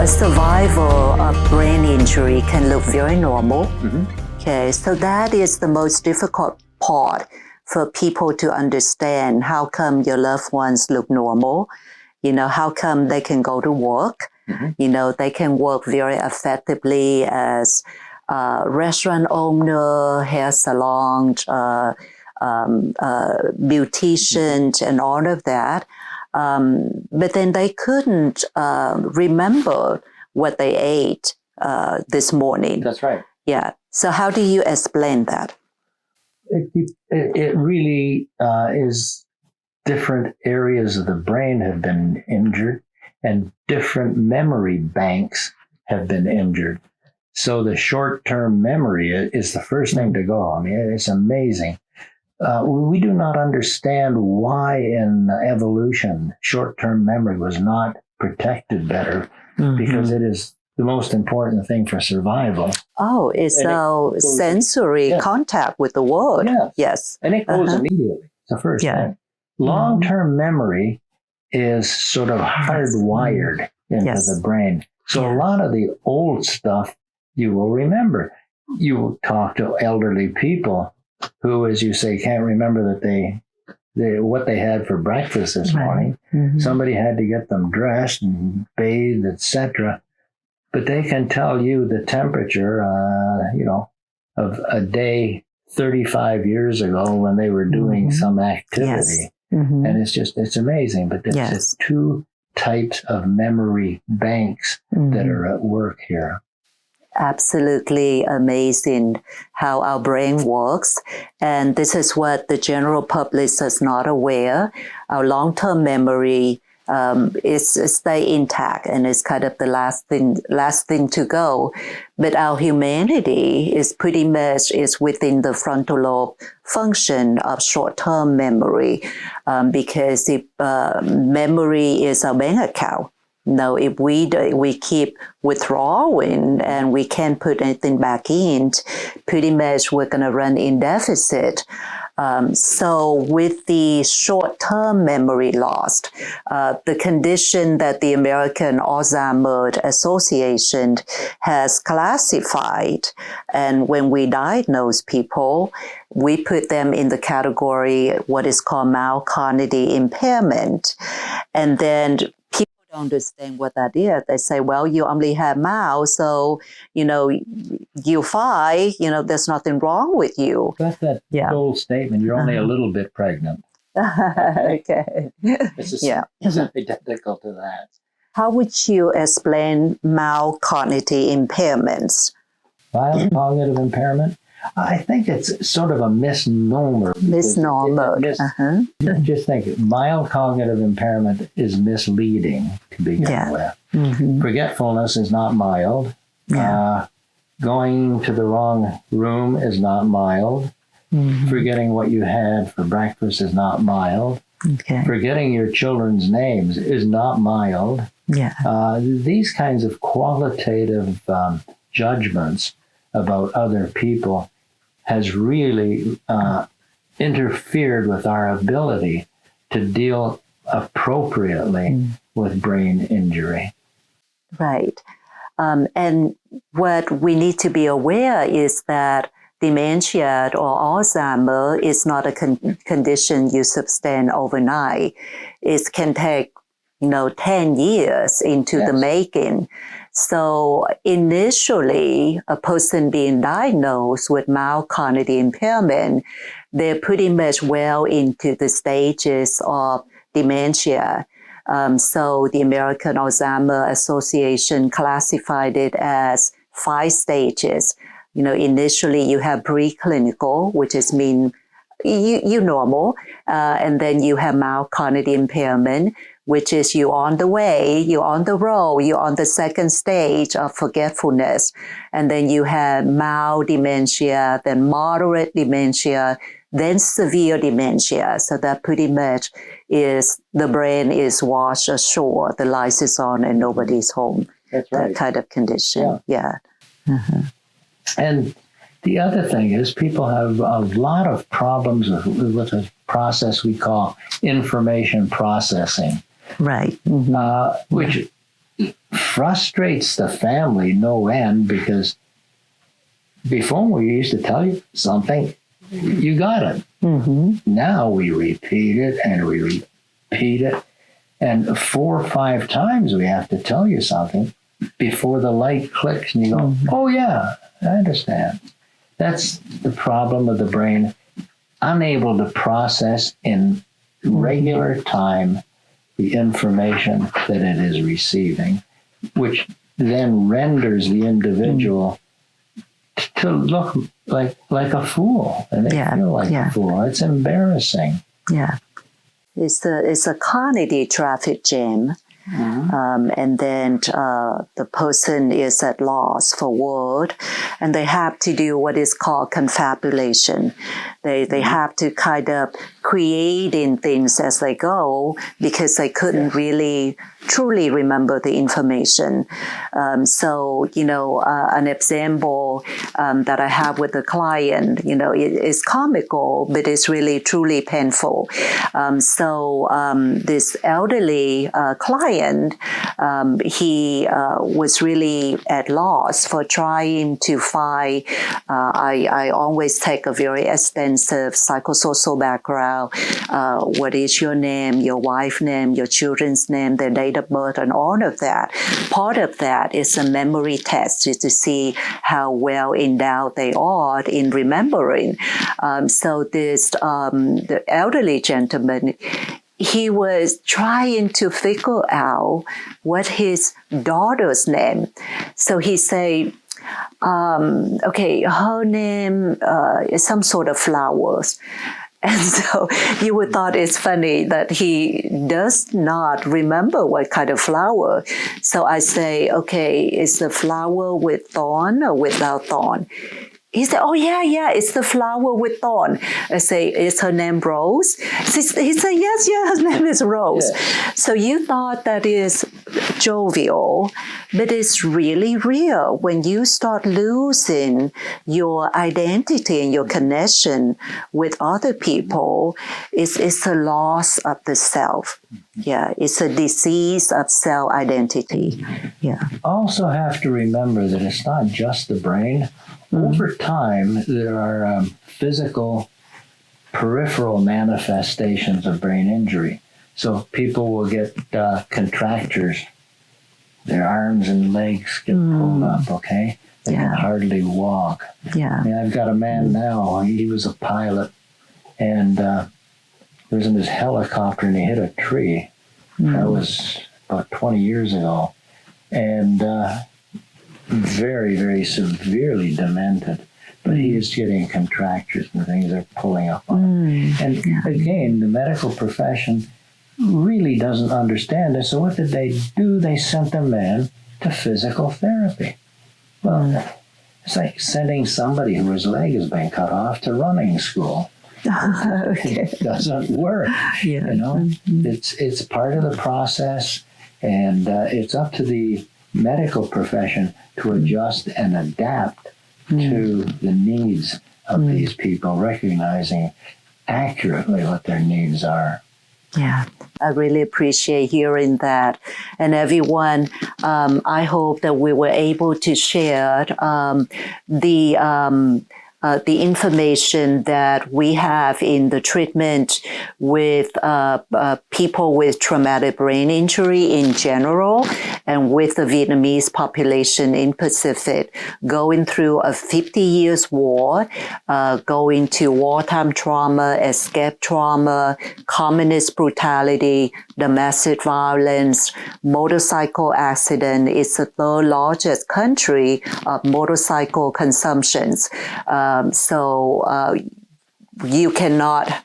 survival of brain injury can look very normal. Okay, so that is the most difficult part for people to understand. How come your loved ones look normal? How come they can go to work? They can work very effectively as a restaurant owner, hair salon, beautician, and all of that. But then they couldn't remember what they ate this morning. That's right. Yeah. So how do you explain that? It really is different areas of the brain have been injured and different memory banks have been injured. So the short-term memory is the first thing to go. I mean, it's amazing. We do not understand why in evolution short-term memory was not protected better, because it is the most important thing for survival. Oh, it's sensory contact with the world. Yes. And it goes immediately. It's the first thing. Long-term memory is sort of hardwired into the brain. So a lot of the old stuff you will remember. You talk to elderly people who, as you say, can't remember that what they had for breakfast this morning. Somebody had to get them dressed and bathed, etc. But they can tell you the temperature, of a day 35 years ago when they were doing some activity. And it's amazing. But there's just two types of memory banks that are at work here. Absolutely amazing how our brain works. And this is what the general public is not aware. Our long-term memory is stay intact, and it's kind of the last thing to go. But our humanity is pretty much within the frontal lobe function of short-term memory, because memory is our bank account. If we keep withdrawing and we can't put anything back in, pretty much we're going to run in deficit. So with the short-term memory loss, the condition that the American Alzheimer's Association has classified, and when we diagnose people, we put them in the category what is called mild cognitive impairment. And then people don't understand what that is. They say, well, you only have mild, so, you're fine, there's nothing wrong with you. That's that old statement, you're only a little bit pregnant. Okay. It's identical to that. How would you explain mild cognitive impairments? Mild cognitive impairment? I think it's sort of a misnomer. Misnomer. Just think, mild cognitive impairment is misleading to begin with. Forgetfulness is not mild. Going to the wrong room is not mild. Forgetting what you had for breakfast is not mild. Forgetting your children's names is not mild. These kinds of qualitative judgments about other people has really interfered with our ability to deal appropriately with brain injury. Right. And what we need to be aware is that dementia or Alzheimer is not a condition you sustain overnight. It can take 10 years into the making. So initially, a person being diagnosed with mild cognitive impairment, they're pretty much well into the stages of dementia. So the American Alzheimer's Association classified it as 5 stages. Initially you have preclinical, which is you normal, and then you have mild cognitive impairment, which is you on the way, you're on the road, you're on the second stage of forgetfulness. And then you have mild dementia, then moderate dementia, then severe dementia. So that pretty much is the brain is washed ashore, the lights is on and nobody's home. That's right. That kind of condition. And the other thing is people have a lot of problems with a process we call information processing. Right. Which frustrates the family no end, because before we used to tell you something, you got it. Mm-hmm. Now we repeat it and we repeat it. And 4 or 5 times we have to tell you something before the light clicks and you go, oh yeah, I understand. That's the problem of the brain, unable to process in regular time the information that it is receiving, which then renders the individual to look like a fool, and they feel like a fool. It's embarrassing. Yeah. It's a cognitive traffic jam. Mm-hmm. And then the person is at loss for word, and they have to do what is called confabulation. They have to kind of creating things as they go, because they couldn't really truly remember the information. So, an example that I have with a client, is comical, but it's really truly painful. This elderly client, he was really at loss for trying to find, I always take a very extensive psychosocial background. What is your name, your wife's name, your children's name, their date of birth, and all of that. Part of that is a memory test, to see how well endowed they are in remembering. The elderly gentleman, he was trying to figure out what his daughter's name. So he said, okay, her name is some sort of flowers. And so you would thought it's funny that he does not remember what kind of flower. So I say, okay, is the flower with thorn or without thorn? He said, oh, yeah, it's the flower with thorn. I say, is her name Rose? He said, yes, her name is Rose. Yeah. So you thought that is jovial, but it's really real. When you start losing your identity and your connection with other people, it's a loss of the self. Yeah, it's a disease of self-identity. Yeah. Also have to remember that it's not just the brain. Over time, there are physical peripheral manifestations of brain injury. So people will get contractures. Their arms and legs get pulled up, okay? They can hardly walk. Yeah. I mean, I've got a man now, he was a pilot, and he was in his helicopter and he hit a tree. That was about 20 years ago. And very, very severely demented, but he is getting contractures and things are pulling up on him. And again, the medical profession really doesn't understand it. So what did they do? They sent the man to physical therapy. Well, it's like sending somebody whose leg has been cut off to running school. It doesn't work. It's part of the process, and it's up to the medical profession to adjust and adapt to the needs of these people, recognizing accurately what their needs are. Yeah, I really appreciate hearing that. And everyone, I hope that we were able to share the information that we have in the treatment with people with traumatic brain injury in general, and with the Vietnamese population in Pacific, going through a 50 years war, going to wartime trauma, escape trauma, communist brutality, domestic violence, motorcycle accident. It's the third largest country of motorcycle consumptions. You cannot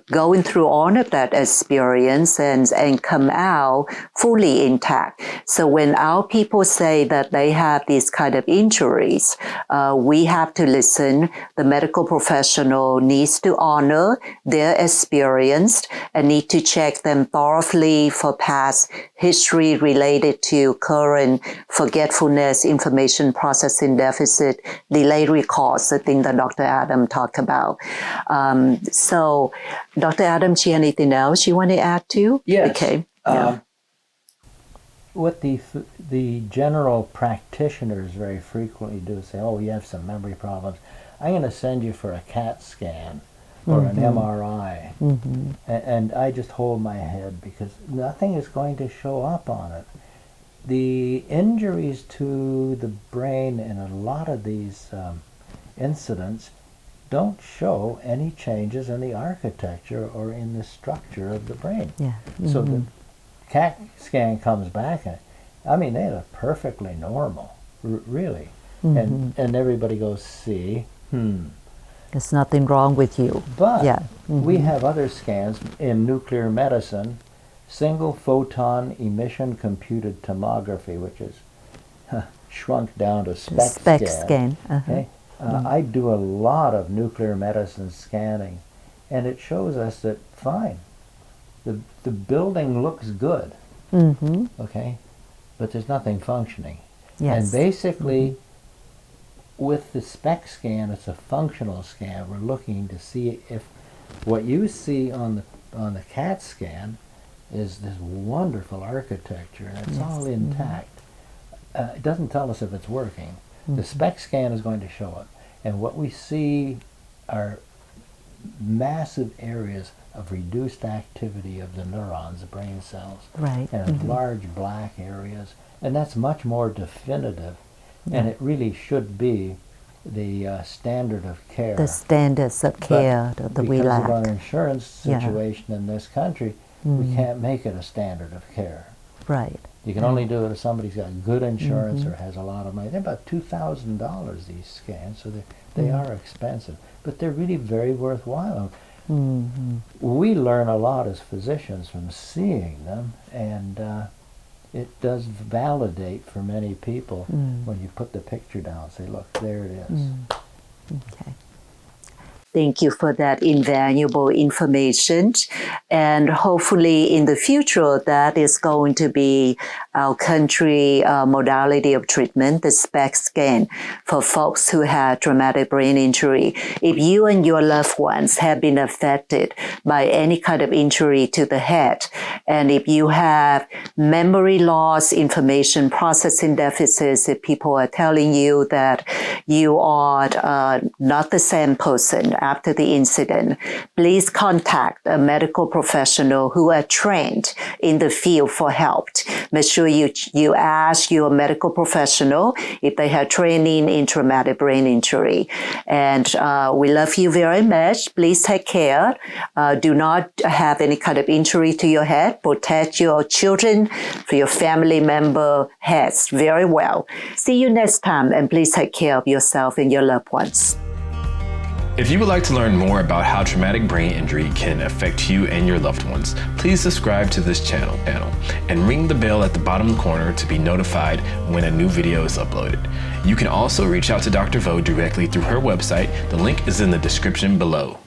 going through all of that experience and come out fully intact. So when our people say that they have these kind of injuries, we have to listen. The medical professional needs to honor their experience and need to check them thoroughly for past history related to current forgetfulness, information processing deficit, delayed recalls, the thing that Dr. Adam talked about. So, Dr. Adam, do you have anything else you want to add to? Yes. Okay. what the general practitioners very frequently do is say, oh, you have some memory problems. I'm going to send you for a CAT scan or an MRI. And I just hold my head because nothing is going to show up on it. The injuries to the brain in a lot of these incidents don't show any changes in the architecture or in the structure of the brain. Yeah. So the CAT scan comes back, and I mean, they look perfectly normal, really. And everybody goes, see, There's nothing wrong with you. But we have other scans in nuclear medicine, single photon emission computed tomography, which is shrunk down to SPEC scan. Okay? I do a lot of nuclear medicine scanning, and it shows us that, fine, the building looks good, okay, but there's nothing functioning. Yes. And basically, with the SPEC scan, it's a functional scan. We're looking to see if what you see on the CAT scan is this wonderful architecture, and it's all intact. It doesn't tell us if it's working. The SPEC scan is going to show it, and what we see are massive areas of reduced activity of the neurons, the brain cells, and large black areas, and that's much more definitive, and it really should be the standard of care. The standards of care that we lack. Because of our insurance situation in this country, we can't make it a standard of care. Right. You can only do it if somebody's got good insurance or has a lot of money. They're about $2,000, these scans, so they are expensive, but they're really very worthwhile. We learn a lot as physicians from seeing them, and it does validate for many people when you put the picture down and say, look, there it is. Okay. Thank you for that invaluable information. And hopefully in the future, that is going to be our country modality of treatment, the SPEC scan, for folks who have traumatic brain injury. If you and your loved ones have been affected by any kind of injury to the head, and if you have memory loss, information processing deficits, if people are telling you that you are not the same person after the incident, please contact a medical professional who are trained in the field for help. Make sure you ask your medical professional if they have training in traumatic brain injury. And we love you very much. Please take care. Do not have any kind of injury to your head. Protect your children, for your family member heads very well. See you next time, and please take care of yourself and your loved ones. If you would like to learn more about how traumatic brain injury can affect you and your loved ones, please subscribe to this channel and ring the bell at the bottom corner to be notified when a new video is uploaded. You can also reach out to Dr. Vo directly through her website. The link is in the description below.